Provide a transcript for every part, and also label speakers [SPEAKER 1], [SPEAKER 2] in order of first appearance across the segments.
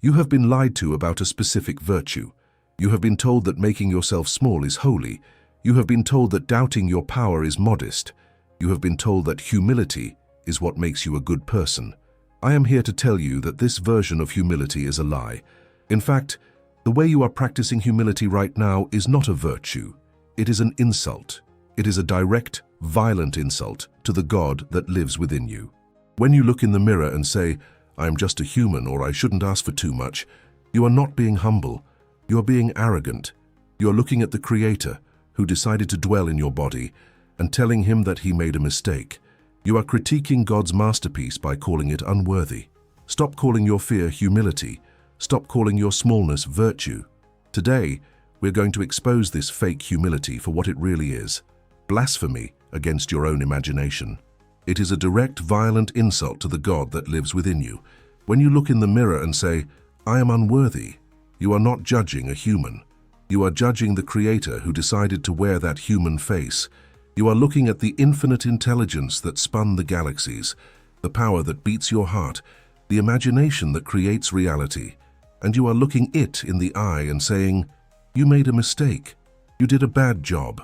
[SPEAKER 1] You have been lied to about a specific virtue. You have been told that making yourself small is holy. You have been told that doubting your power is modest. You have been told that humility is what makes you a good person. I am here to tell you that this version of humility is a lie. In fact, the way you are practicing humility right now is not a virtue. It is an insult. It is a direct, violent insult to the God that lives within you. When you look in the mirror and say, "I am just a human," or "I shouldn't ask for too much," you are not being humble. You are being arrogant. You are looking at the Creator, who decided to dwell in your body, and telling him that he made a mistake. You are critiquing God's masterpiece by calling it unworthy. Stop calling your fear humility. Stop calling your smallness virtue. Today, we're going to expose this fake humility for what it really is: blasphemy against your own imagination. It is a direct, violent insult to the God that lives within you. When you look in the mirror and say, "I am unworthy," you are not judging a human. You are judging the Creator who decided to wear that human face. You are looking at the infinite intelligence that spun the galaxies, the power that beats your heart, the imagination that creates reality. And you are looking it in the eye and saying, "You made a mistake. You did a bad job.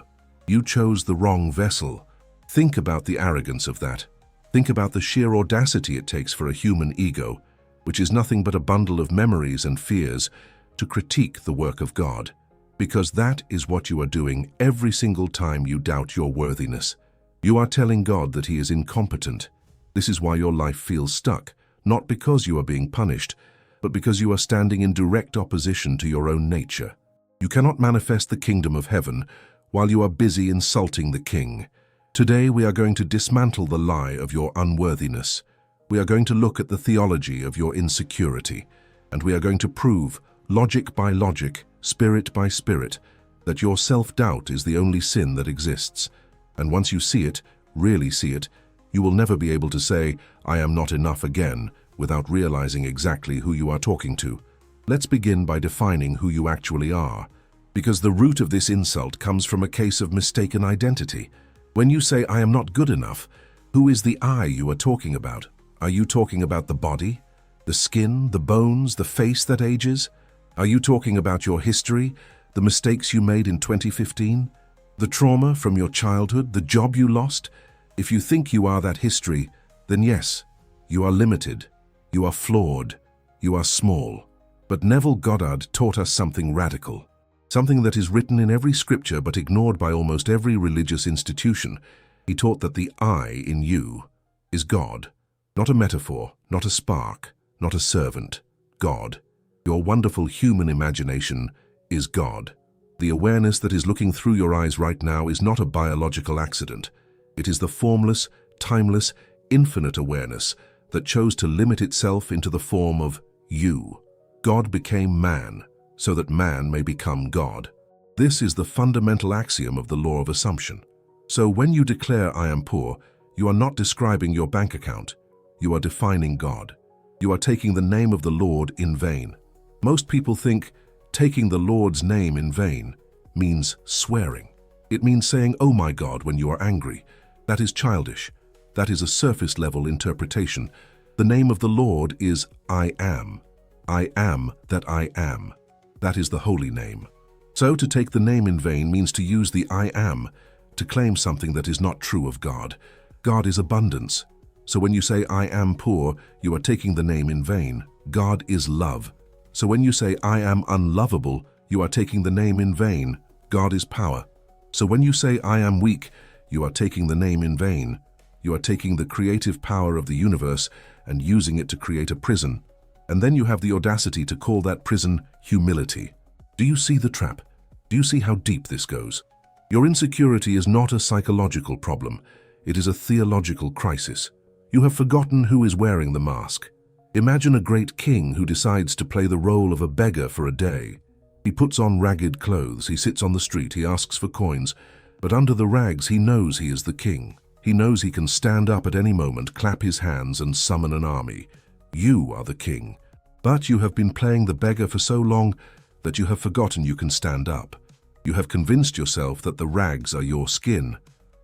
[SPEAKER 1] You chose the wrong vessel." Think about the arrogance of that. Think about the sheer audacity it takes for a human ego, which is nothing but a bundle of memories and fears, to critique the work of God. Because that is what you are doing every single time you doubt your worthiness. You are telling God that he is incompetent. This is why your life feels stuck, not because you are being punished, but because you are standing in direct opposition to your own nature. You cannot manifest the kingdom of heaven while you are busy insulting the King. Today we are going to dismantle the lie of your unworthiness. We are going to look at the theology of your insecurity, and we are going to prove, logic by logic, spirit by spirit, that your self-doubt is the only sin that exists. And once you see it, really see it, you will never be able to say, "I am not enough" again, without realizing exactly who you are talking to. Let's begin by defining who you actually are, because the root of this insult comes from a case of mistaken identity. When you say, "I am not good enough," who is the I you are talking about? Are you talking about the body, the skin, the bones, the face that ages? Are you talking about your history, the mistakes you made in 2015, the trauma from your childhood, the job you lost? If you think you are that history, then yes, you are limited, you are flawed, you are small. But Neville Goddard taught us something radical, something that is written in every scripture but ignored by almost every religious institution. He taught that the I in you is God, not a metaphor, not a spark, not a servant, God. Your wonderful human imagination is God. The awareness that is looking through your eyes right now is not a biological accident. It is the formless, timeless, infinite awareness that chose to limit itself into the form of you. God became man, so that man may become God. This is the fundamental axiom of the law of assumption. So when you declare "I am poor," you are not describing your bank account. You are defining God. You are taking the name of the Lord in vain. Most people think taking the Lord's name in vain means swearing. It means saying, "Oh my God," when you are angry. That is childish. That is a surface-level interpretation. The name of the Lord is I am. I am that I am. That is the holy name. So to take the name in vain means to use the I am to claim something that is not true of God. God is abundance. So when you say "I am poor," you are taking the name in vain. God is love. So when you say "I am unlovable," you are taking the name in vain. God is power. So when you say "I am weak," you are taking the name in vain. You are taking the creative power of the universe and using it to create a prison. And then you have the audacity to call that prison humility. Do you see the trap? Do you see how deep this goes? Your insecurity is not a psychological problem. It is a theological crisis. You have forgotten who is wearing the mask. Imagine a great king who decides to play the role of a beggar for a day. He puts on ragged clothes, he sits on the street, he asks for coins, but under the rags he knows he is the king. He knows he can stand up at any moment, clap his hands and summon an army. You are the king. But you have been playing the beggar for so long that you have forgotten you can stand up. You have convinced yourself that the rags are your skin.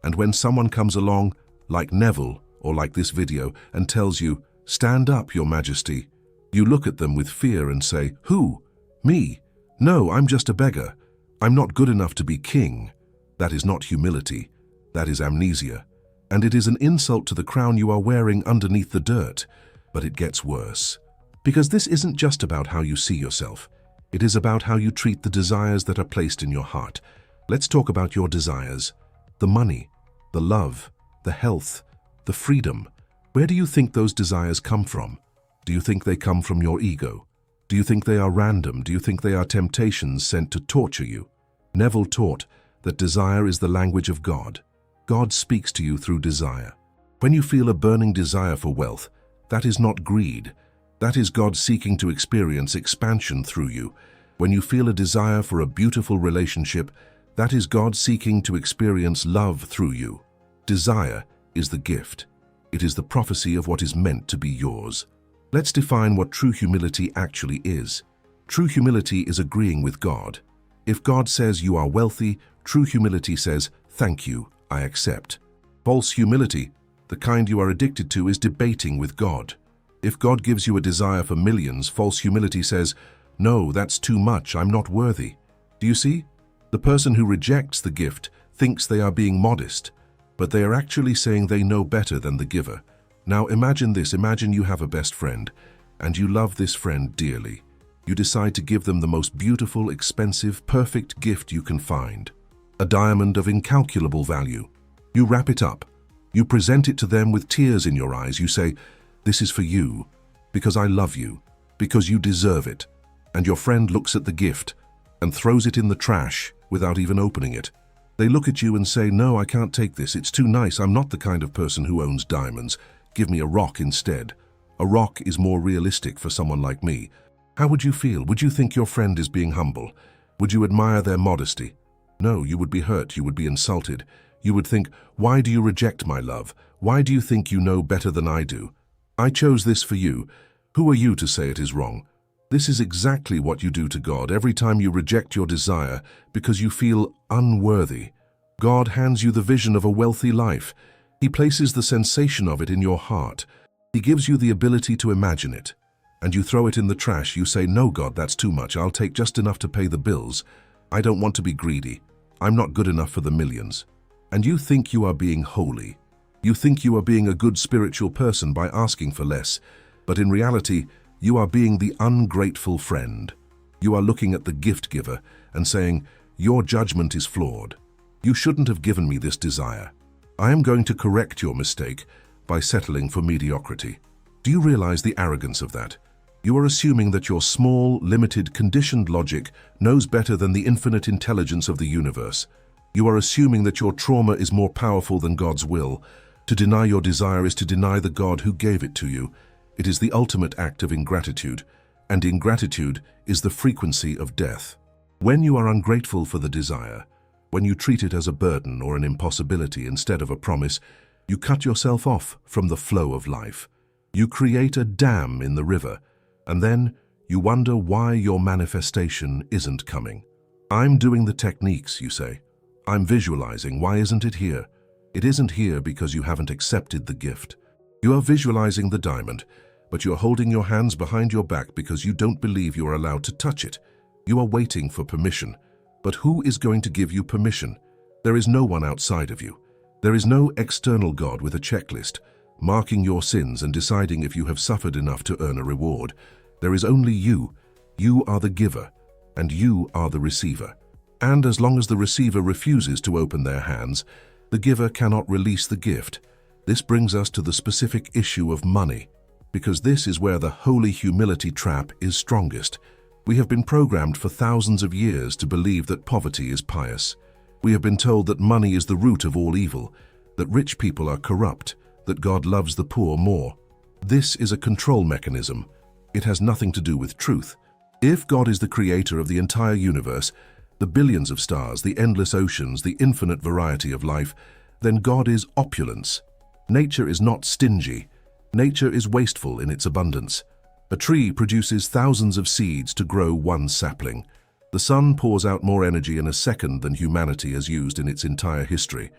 [SPEAKER 1] And when someone comes along, like Neville or like this video, and tells you, "Stand up, Your Majesty," You look at them with fear and say, "Who? Me? No, I'm just a beggar. I'm not good enough to be king." That is not humility. That is amnesia. And it is an insult to the crown you are wearing underneath the dirt. But it gets worse. Because this isn't just about how you see yourself. It is about how you treat the desires that are placed in your heart. Let's talk about your desires. The money, the love, the health, the freedom. Where do you think those desires come from? Do you think they come from your ego? Do you think they are random? Do you think they are temptations sent to torture you? Neville taught that desire is the language of God. God speaks to you through desire. When you feel a burning desire for wealth, that is not greed. That is God seeking to experience expansion through you. When you feel a desire for a beautiful relationship, that is God seeking to experience love through you. Desire is the gift. It is the prophecy of what is meant to be yours. Let's define what true humility actually is. True humility is agreeing with God. If God says you are wealthy, true humility says, "Thank you, I accept." False humility, the kind you are addicted to, is debating with God. If God gives you a desire for millions, false humility says, "No, that's too much, I'm not worthy." Do you see? The person who rejects the gift thinks they are being modest, but they are actually saying they know better than the giver. Now imagine this, imagine you have a best friend, and you love this friend dearly. You decide to give them the most beautiful, expensive, perfect gift you can find. A diamond of incalculable value. You wrap it up. You present it to them with tears in your eyes. You say, "This is for you, because I love you, because you deserve it." And your friend looks at the gift and throws it in the trash without even opening it. They look at you and say, "No, I can't take this. It's too nice. I'm not the kind of person who owns diamonds. Give me a rock instead. A rock is more realistic for someone like me." How would you feel? Would you think your friend is being humble? Would you admire their modesty? No, you would be hurt. You would be insulted. You would think, "Why do you reject my love? Why do you think you know better than I do? I chose this for you. Who are you to say it is wrong?" This is exactly what you do to God every time you reject your desire because you feel unworthy. God hands you the vision of a wealthy life. He places the sensation of it in your heart. He gives you the ability to imagine it. And you throw it in the trash. You say, "No, God, that's too much. I'll take just enough to pay the bills. I don't want to be greedy. I'm not good enough for the millions." And you think you are being holy. You think you are being a good spiritual person by asking for less. But in reality, you are being the ungrateful friend. You are looking at the gift giver and saying, "Your judgment is flawed. You shouldn't have given me this desire. I am going to correct your mistake by settling for mediocrity." Do you realize the arrogance of that? You are assuming that your small, limited, conditioned logic knows better than the infinite intelligence of the universe. You are assuming that your trauma is more powerful than God's will. To deny your desire is to deny the God who gave it to you. It is the ultimate act of ingratitude, and ingratitude is the frequency of death. When you are ungrateful for the desire, when you treat it as a burden or an impossibility instead of a promise, you cut yourself off from the flow of life. You create a dam in the river, and then you wonder why your manifestation isn't coming. "I'm doing the techniques," you say. "I'm visualizing. Why isn't it here?" It isn't here because you haven't accepted the gift. You are visualizing the diamond, but you're holding your hands behind your back because you don't believe you are allowed to touch it. You are waiting for permission. But who is going to give you permission? There is no one outside of you. There is no external God with a checklist, marking your sins and deciding if you have suffered enough to earn a reward. There is only you. You are the giver, and you are the receiver. And as long as the receiver refuses to open their hands, the giver cannot release the gift. This brings us to the specific issue of money, because this is where the holy humility trap is strongest. We have been programmed for thousands of years to believe that poverty is pious. We have been told that money is the root of all evil, that rich people are corrupt, that God loves the poor more. This is a control mechanism. It has nothing to do with truth. If God is the creator of the entire universe, the billions of stars, the endless oceans, the infinite variety of life, then God is opulence. Nature is not stingy. Nature is wasteful in its abundance. A tree produces thousands of seeds to grow one sapling. The sun pours out more energy in a second than humanity has used in its entire history.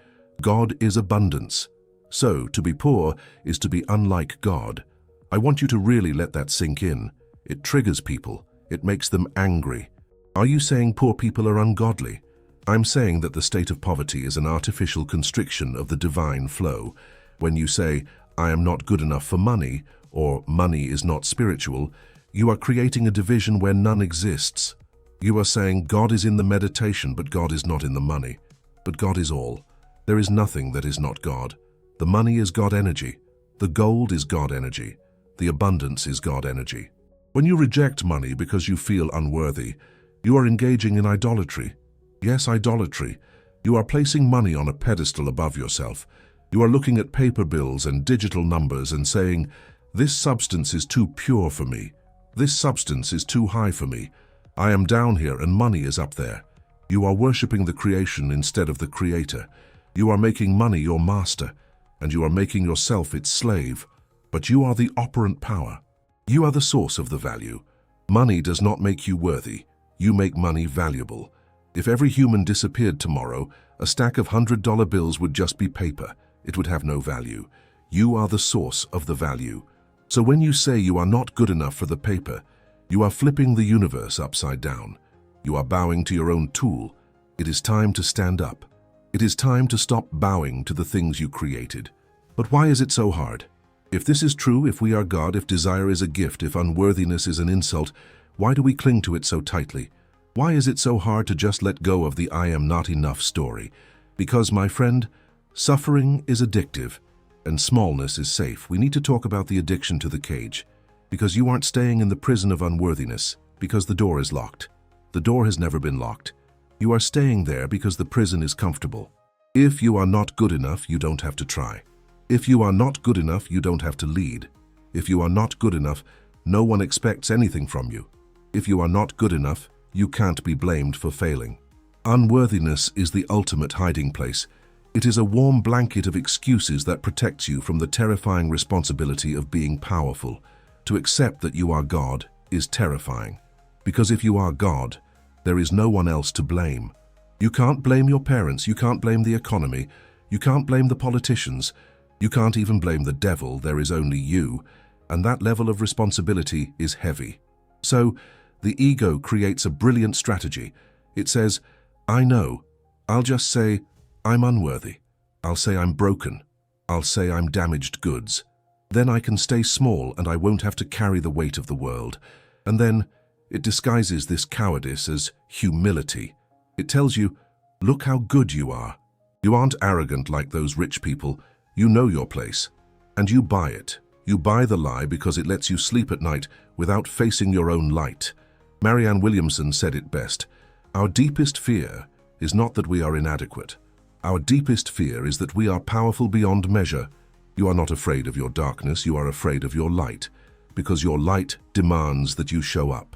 [SPEAKER 1] God is abundance. So, to be poor is to be unlike God. I want you to really let that sink in. It triggers people. It makes them angry. Are you saying poor people are ungodly? I'm saying that the state of poverty is an artificial constriction of the divine flow. When you say, I am not good enough for money, or money is not spiritual, you are creating a division where none exists. You are saying God is in the meditation, but God is not in the money. But God is all. There is nothing that is not God. The money is God energy. The gold is God energy. The abundance is God energy. When you reject money because you feel unworthy, you are engaging in idolatry. Yes, idolatry. You are placing money on a pedestal above yourself. You are looking at paper bills and digital numbers and saying, this substance is too pure for me. This substance is too high for me. I am down here and money is up there. You are worshipping the creation instead of the creator. You are making money your master, and you are making yourself its slave. But you are the operant power. You are the source of the value. Money does not make you worthy. You make money valuable. If every human disappeared tomorrow, a stack of $100 bills would just be paper. It would have no value. You are the source of the value. So when you say you are not good enough for the paper, you are flipping the universe upside down. You are bowing to your own tool. It is time to stand up. It is time to stop bowing to the things you created. But why is it so hard? If this is true, if we are God, if desire is a gift, if unworthiness is an insult, why do we cling to it so tightly? Why is it so hard to just let go of the I am not enough story? Because, my friend, suffering is addictive and smallness is safe. We need to talk about the addiction to the cage. Because you aren't staying in the prison of unworthiness, because the door is locked. The door has never been locked. You are staying there because the prison is comfortable. If you are not good enough, you don't have to try. If you are not good enough, you don't have to lead. If you are not good enough, no one expects anything from you. If you are not good enough, you can't be blamed for failing. Unworthiness is the ultimate hiding place. It is a warm blanket of excuses that protects you from the terrifying responsibility of being powerful. To accept that you are God is terrifying. Because if you are God, there is no one else to blame. You can't blame your parents, you can't blame the economy, you can't blame the politicians, you can't even blame the devil. There is only you, and that level of responsibility is heavy. So, the ego creates a brilliant strategy. It says, I know. I'll just say, I'm unworthy. I'll say I'm broken. I'll say I'm damaged goods. Then I can stay small and I won't have to carry the weight of the world. And then it disguises this cowardice as humility. It tells you, look how good you are. You aren't arrogant like those rich people. You know your place. And you buy it. You buy the lie because it lets you sleep at night without facing your own light. Marianne Williamson said it best. Our deepest fear is not that we are inadequate. Our deepest fear is that we are powerful beyond measure. You are not afraid of your darkness, you are afraid of your light, because your light demands that you show up.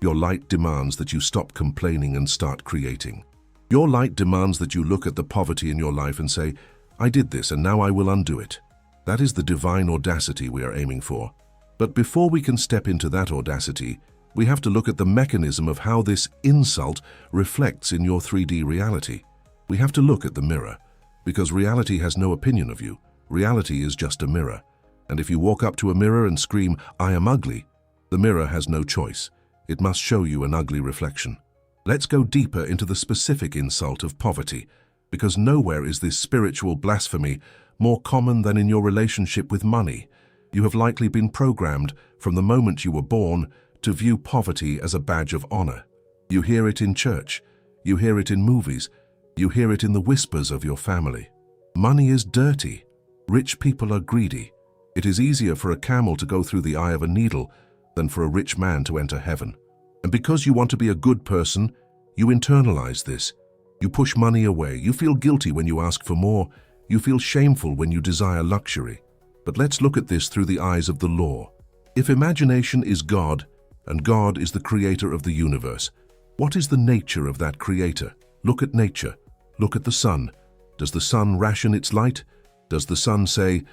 [SPEAKER 1] Your light demands that you stop complaining and start creating. Your light demands that you look at the poverty in your life and say, I did this and now I will undo it. That is the divine audacity we are aiming for. But before we can step into that audacity, we have to look at the mechanism of how this insult reflects in your 3D reality. We have to look at the mirror, because reality has no opinion of you. Reality is just a mirror. And if you walk up to a mirror and scream, I am ugly, the mirror has no choice. It must show you an ugly reflection. Let's go deeper into the specific insult of poverty, because nowhere is this spiritual blasphemy more common than in your relationship with money. You have likely been programmed from the moment you were born to view poverty as a badge of honor. You hear it in church, you hear it in movies, you hear it in the whispers of your family. Money is dirty. Rich people are greedy. It is easier for a camel to go through the eye of a needle than for a rich man to enter heaven. And because you want to be a good person, you internalize this. You push money away. You feel guilty when you ask for more. You feel shameful when you desire luxury. But let's look at this through the eyes of the law. If imagination is God, and God is the creator of the universe, what is the nature of that creator? Look at nature. Look at the sun. Does the sun ration its light? Does the sun say,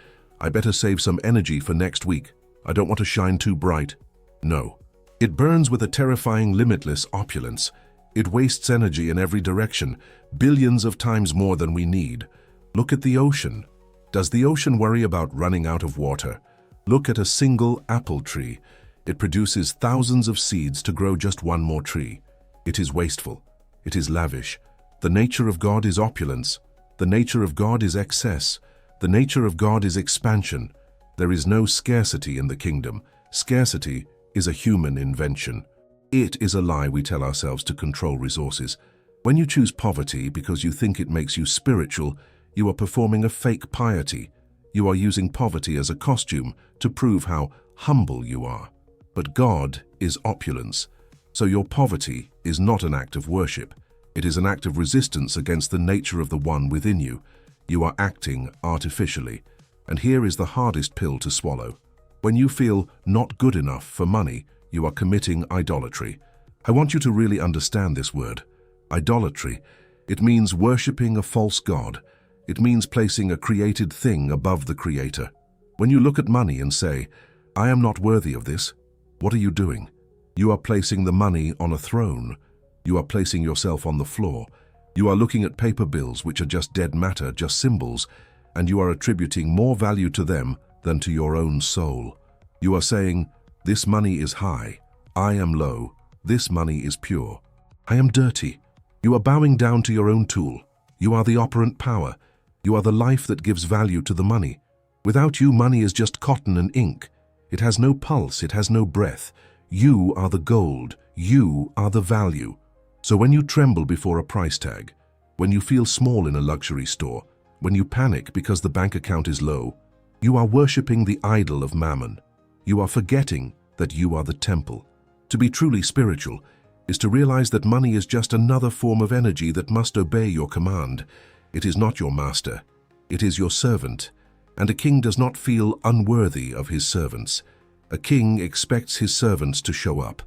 [SPEAKER 1] I better save some energy for next week. I don't want to shine too bright? No. It burns with a terrifying, limitless opulence. It wastes energy in every direction, billions of times more than we need. Look at the ocean. Does the ocean worry about running out of water? Look at a single apple tree. It produces thousands of seeds to grow just one more tree. It is wasteful. It is lavish. The nature of God is opulence. The nature of God is excess. The nature of God is expansion. There is no scarcity in the kingdom. Scarcity is a human invention. It is a lie we tell ourselves to control resources. When you choose poverty because you think it makes you spiritual, you are performing a fake piety. You are using poverty as a costume to prove how humble you are. But God is opulence, so your poverty is not an act of worship. It is an act of resistance against the nature of the one within you. You are acting artificially. And here is the hardest pill to swallow. When you feel not good enough for money, you are committing idolatry. I want you to really understand this word. Idolatry. It means worshipping a false god. It means placing a created thing above the Creator. When you look at money and say, "I am not worthy of this," what are you doing? You are placing the money on a throne. You are placing yourself on the floor. You are looking at paper bills, which are just dead matter, just symbols, and you are attributing more value to them than to your own soul. You are saying, "This money is high. I am low. This money is pure. I am dirty." You are bowing down to your own tool. You are the operant power. You are the life that gives value to the money. Without you, money is just cotton and ink. It has no pulse. It has no breath. You are the gold. You are the value. So when you tremble before a price tag, when you feel small in a luxury store, when you panic because the bank account is low, you are worshipping the idol of mammon. You are forgetting that you are the temple. To be truly spiritual is to realize that money is just another form of energy that must obey your command. It is not your master. It is your servant. And a king does not feel unworthy of his servants. A king expects his servants to show up.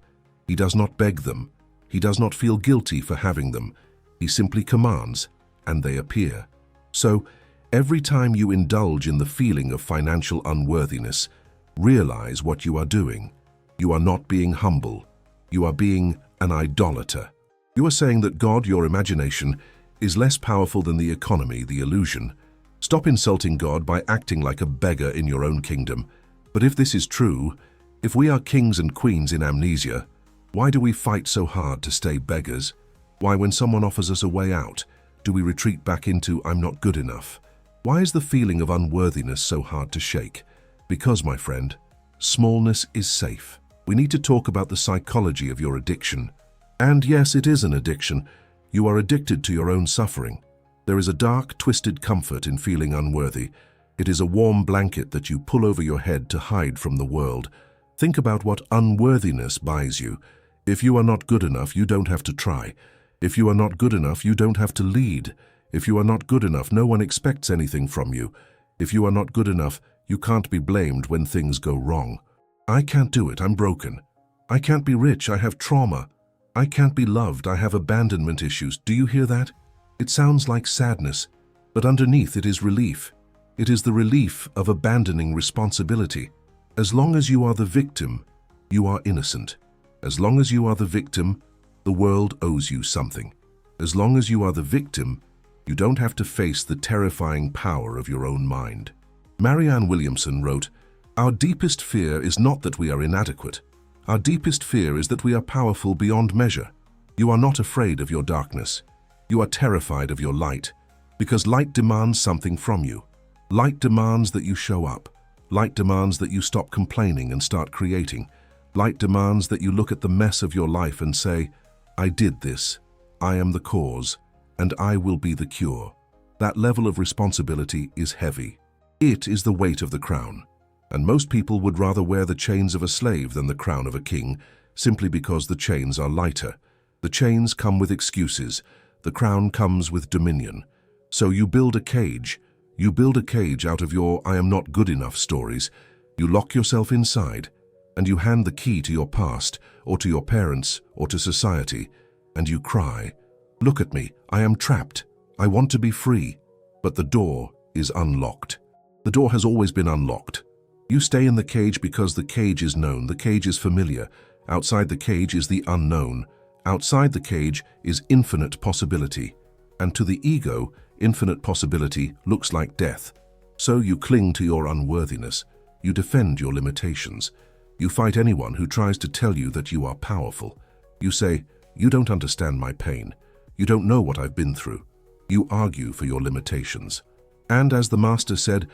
[SPEAKER 1] He does not beg them. He does not feel guilty for having them. He simply commands, and they appear. So, every time you indulge in the feeling of financial unworthiness, realize what you are doing. You are not being humble. You are being an idolater. You are saying that God, your imagination, is less powerful than the economy, the illusion. Stop insulting God by acting like a beggar in your own kingdom. But if this is true, if we are kings and queens in amnesia, why do we fight so hard to stay beggars? Why, when someone offers us a way out, do we retreat back into "I'm not good enough"? Why is the feeling of unworthiness so hard to shake? Because, my friend, smallness is safe. We need to talk about the psychology of your addiction. And yes, it is an addiction. You are addicted to your own suffering. There is a dark, twisted comfort in feeling unworthy. It is a warm blanket that you pull over your head to hide from the world. Think about what unworthiness buys you. If you are not good enough, you don't have to try. If you are not good enough, you don't have to lead. If you are not good enough, no one expects anything from you. If you are not good enough, you can't be blamed when things go wrong. I can't do it, I'm broken. I can't be rich, I have trauma. I can't be loved, I have abandonment issues. Do you hear that? It sounds like sadness, but underneath it is relief. It is the relief of abandoning responsibility. As long as you are the victim, you are innocent. As long as you are the victim, the world owes you something. As long as you are the victim, you don't have to face the terrifying power of your own mind. Marianne Williamson wrote, "Our deepest fear is not that we are inadequate. Our deepest fear is that we are powerful beyond measure. You are not afraid of your darkness. You are terrified of your light, because light demands something from you. Light demands that you show up. Light demands that you stop complaining and start creating. Light demands that you look at the mess of your life and say, 'I did this. I am the cause, and I will be the cure.' That level of responsibility is heavy. It is the weight of the crown. And most people would rather wear the chains of a slave than the crown of a king, simply because the chains are lighter. The chains come with excuses. The crown comes with dominion. So you build a cage. You build a cage out of your "I am not good enough" stories. You lock yourself inside, and you hand the key to your past, or to your parents, or to society, and you cry, "Look at me, I am trapped. I want to be free." But the door is unlocked. The door has always been unlocked. You stay in the cage because the cage is known, the cage is familiar. Outside the cage is the unknown. Outside the cage is infinite possibility. And to the ego, infinite possibility looks like death. So you cling to your unworthiness. You defend your limitations. You fight anyone who tries to tell you that you are powerful. You say, "You don't understand my pain. You don't know what I've been through." You argue for your limitations. And as the Master said,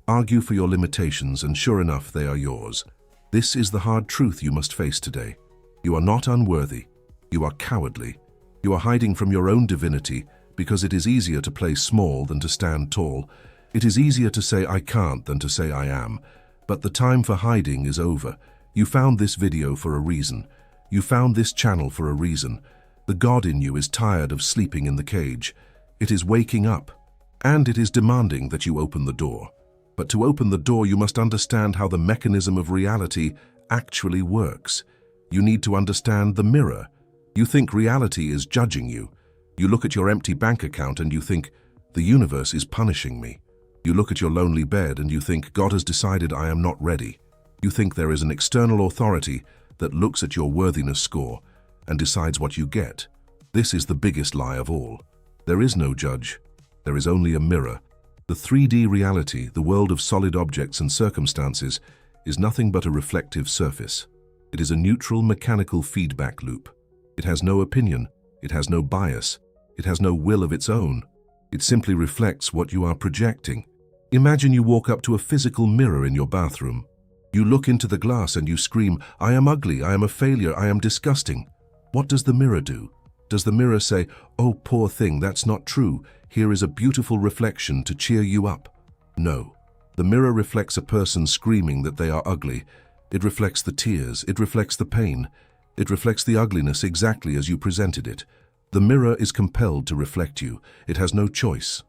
[SPEAKER 1] argue for your limitations, and sure enough, they are yours. This is the hard truth you must face today. You are not unworthy. You are cowardly. You are hiding from your own divinity because it is easier to play small than to stand tall. It is easier to say "I can't" than to say "I am." But the time for hiding is over. You found this video for a reason. You found this channel for a reason. The God in you is tired of sleeping in the cage. It is waking up, and it is demanding that you open the door. But to open the door, you must understand how the mechanism of reality actually works. You need to understand the mirror. You think reality is judging you. You look at your empty bank account and you think, "The universe is punishing me." You look at your lonely bed and you think, "God has decided I am not ready." You think there is an external authority that looks at your worthiness score and decides what you get. This is the biggest lie of all. There is no judge. There is only a mirror. The 3D reality, the world of solid objects and circumstances, is nothing but a reflective surface. It is a neutral mechanical feedback loop. It has no opinion. It has no bias. It has no will of its own. It simply reflects what you are projecting. Imagine you walk up to a physical mirror in your bathroom. You look into the glass and you scream, "I am ugly, I am a failure, I am disgusting." What does the mirror do? Does the mirror say, "Oh, poor thing, that's not true. Here is a beautiful reflection to cheer you up"? No. The mirror reflects a person screaming that they are ugly. It reflects the tears. It reflects the pain. It reflects the ugliness exactly as you presented it. The mirror is compelled to reflect you. It has no choice.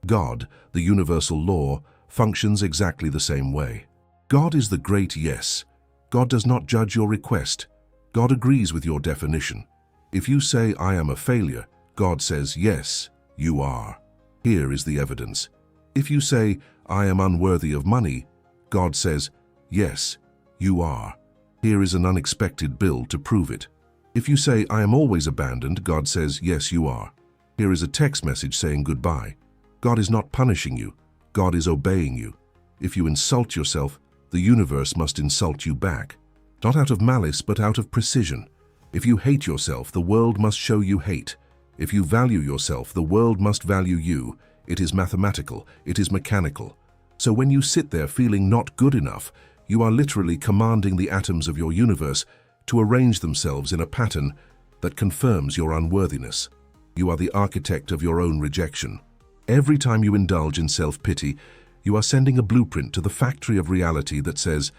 [SPEAKER 1] God, the universal law, functions exactly the same way. God is the great yes. God does not judge your request. God agrees with your definition. If you say, "I am a failure," God says, "Yes, you are. Here is the evidence." If you say, "I am unworthy of money," God says, "Yes, you are. Here is an unexpected bill to prove it." If you say, "I am always abandoned," God says, "Yes, you are. Here is a text message saying goodbye." God is not punishing you. God is obeying you. If you insult yourself, the universe must insult you back. Not out of malice, but out of precision. If you hate yourself, the world must show you hate. If you value yourself, the world must value you. It is mathematical. It is mechanical. So when you sit there feeling not good enough, you are literally commanding the atoms of your universe to arrange themselves in a pattern that confirms your unworthiness. You are the architect of your own rejection. Every time you indulge in self-pity, you are sending a blueprint to the factory of reality that says,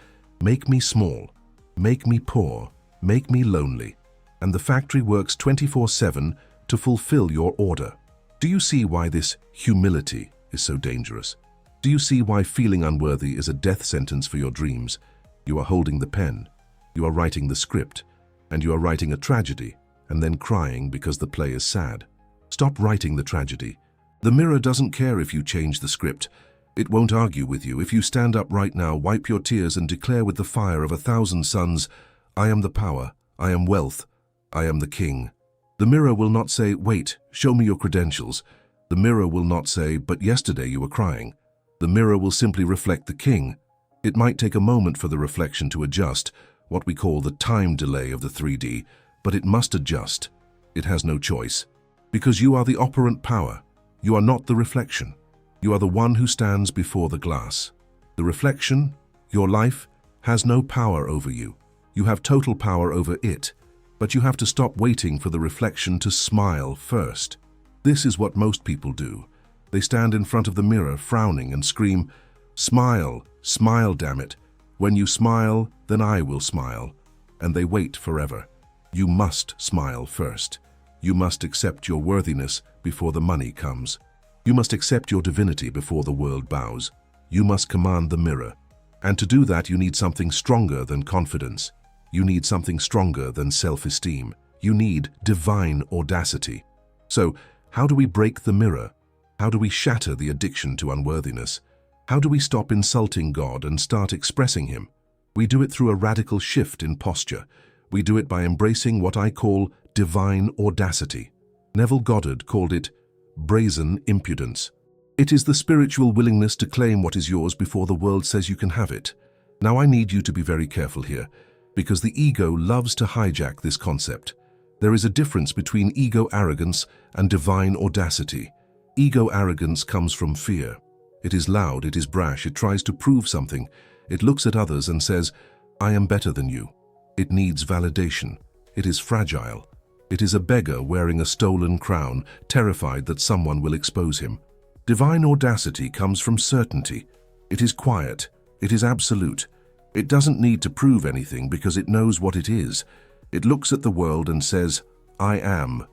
[SPEAKER 1] "Make me small, make me poor, make me lonely." And the factory works 24/7 to fulfill your order. Do you see why this humility is so dangerous? Do you see why feeling unworthy is a death sentence for your dreams? You are holding the pen, you are writing the script, and you are writing a tragedy, and then crying because the play is sad. Stop writing the tragedy. The mirror doesn't care if you change the script. It won't argue with you. If you stand up right now, wipe your tears and declare with the fire of 1,000 suns, "I am the power, I am wealth, I am the king." The mirror will not say, "Wait, show me your credentials." The mirror will not say, "But yesterday you were crying." The mirror will simply reflect the king. It might take a moment for the reflection to adjust, what we call the time delay of the 3D, but it must adjust. It has no choice. Because you are the operant power. You are not the reflection. You are the one who stands before the glass. The reflection, your life, has no power over you. You have total power over it, but you have to stop waiting for the reflection to smile first. This is what most people do. They stand in front of the mirror, frowning, and scream, "Smile, smile, damn it. When you smile, then I will smile." And they wait forever. You must smile first. You must accept your worthiness before the money comes. You must accept your divinity before the world bows. You must command the mirror. And to do that, you need something stronger than confidence. You need something stronger than self-esteem. You need divine audacity. So, how do we break the mirror? How do we shatter the addiction to unworthiness? How do we stop insulting God and start expressing Him? We do it through a radical shift in posture. We do it by embracing what I call divine audacity. Neville Goddard called it brazen impudence. It is the spiritual willingness to claim what is yours before the world says you can have it. Now I need you to be very careful here. because the ego loves to hijack this concept. There is a difference between ego arrogance and divine audacity. Ego arrogance comes from fear. It is loud, it is brash, it tries to prove something. It looks at others and says, "I am better than you." It needs validation. It is fragile. It is a beggar wearing a stolen crown, terrified that someone will expose him. Divine audacity comes from certainty. It is quiet. It is absolute. It doesn't need to prove anything because it knows what it is. It looks at the world and says, "I am."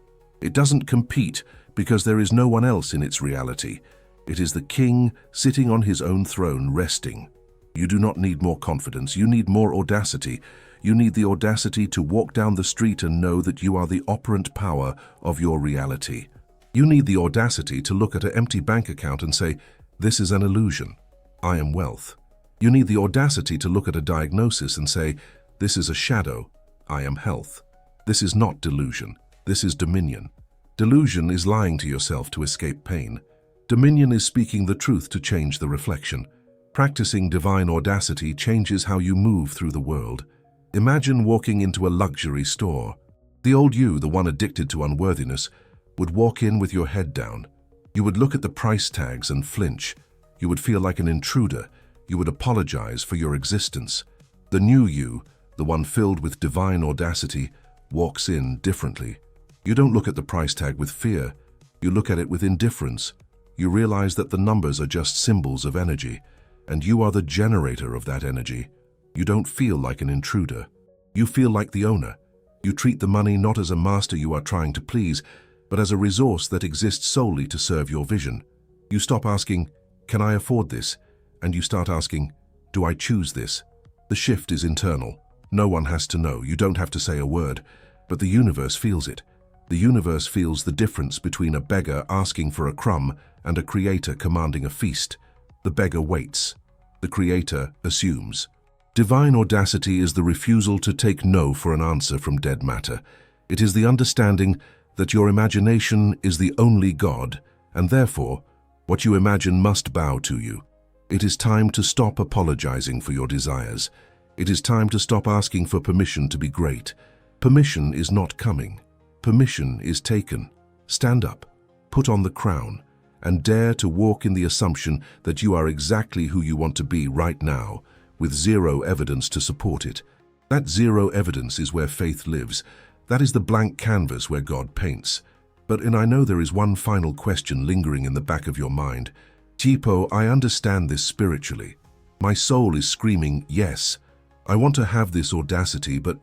[SPEAKER 1] It doesn't compete because there is no one else in its reality. It is the king sitting on his own throne, resting. You do not need more confidence. You need more audacity. You need the audacity to walk down the street and know that you are the operant power of your reality. You need the audacity to look at an empty bank account and say, "This is an illusion. I am wealth." You need the audacity to look at a diagnosis and say, "This is a shadow. I am health." This is not delusion. This is dominion. Delusion is lying to yourself to escape pain. Dominion is speaking the truth to change the reflection. Practicing divine audacity changes how you move through the world. Imagine walking into a luxury store. The old you, the one addicted to unworthiness, would walk in with your head down. You would look at the price tags and flinch. You would feel like an intruder. You would apologize for your existence. The new you, the one filled with divine audacity, walks in differently. You don't look at the price tag with fear. You look at it with indifference. You realize that the numbers are just symbols of energy, and you are the generator of that energy. You don't feel like an intruder. You feel like the owner. You treat the money not as a master you are trying to please, but as a resource that exists solely to serve your vision. You stop asking, "Can I afford this?" and you start asking, "Do I choose this?" The shift is internal. No one has to know. You don't have to say a word, but the universe feels it. The universe feels the difference between a beggar asking for a crumb and a creator commanding a feast. The beggar waits. The creator assumes. Divine audacity is the refusal to take no for an answer from dead matter. It is the understanding that your imagination is the only God, and therefore, what you imagine must bow to you. It is time to stop apologizing for your desires. It is time to stop asking for permission to be great. Permission is not coming. Permission is taken. Stand up, put on the crown, and dare to walk in the assumption that you are exactly who you want to be right now, with zero evidence to support it. That zero evidence is where faith lives. That is the blank canvas where God paints. But I know there is one final question lingering in the back of your mind. Tipo, I understand this spiritually. My soul is screaming, yes. I want to have this audacity, but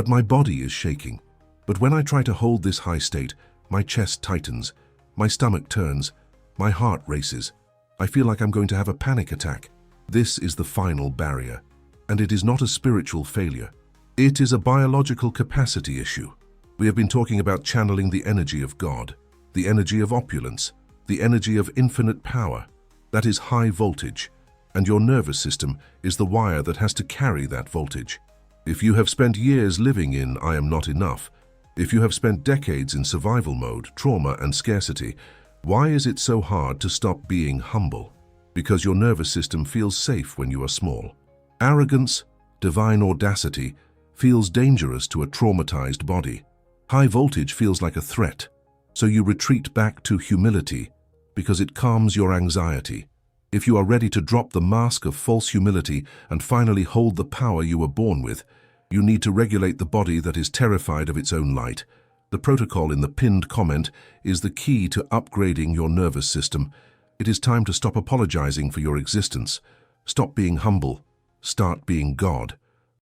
[SPEAKER 1] my body is shaking. But when I try to hold this high state, my chest tightens, my stomach turns, my heart races. I feel like I'm going to have a panic attack. This is the final barrier. And it is not a spiritual failure. It is a biological capacity issue. We have been talking about channeling the energy of God, the energy of opulence, the energy of infinite power. That is high voltage, and your nervous system is the wire that has to carry that voltage. If you have spent years living in "I am not enough," if you have spent decades in survival mode, trauma and scarcity, why is it so hard to stop being humble? Because your nervous system feels safe when you are small. Arrogance, divine audacity, feels dangerous to a traumatized body. High voltage feels like a threat, so you retreat back to humility because it calms your anxiety. If you are ready to drop the mask of false humility and finally hold the power you were born with, you need to regulate the body that is terrified of its own light. The protocol in the pinned comment is the key to upgrading your nervous system. It is time to stop apologizing for your existence. Stop being humble. Start being God.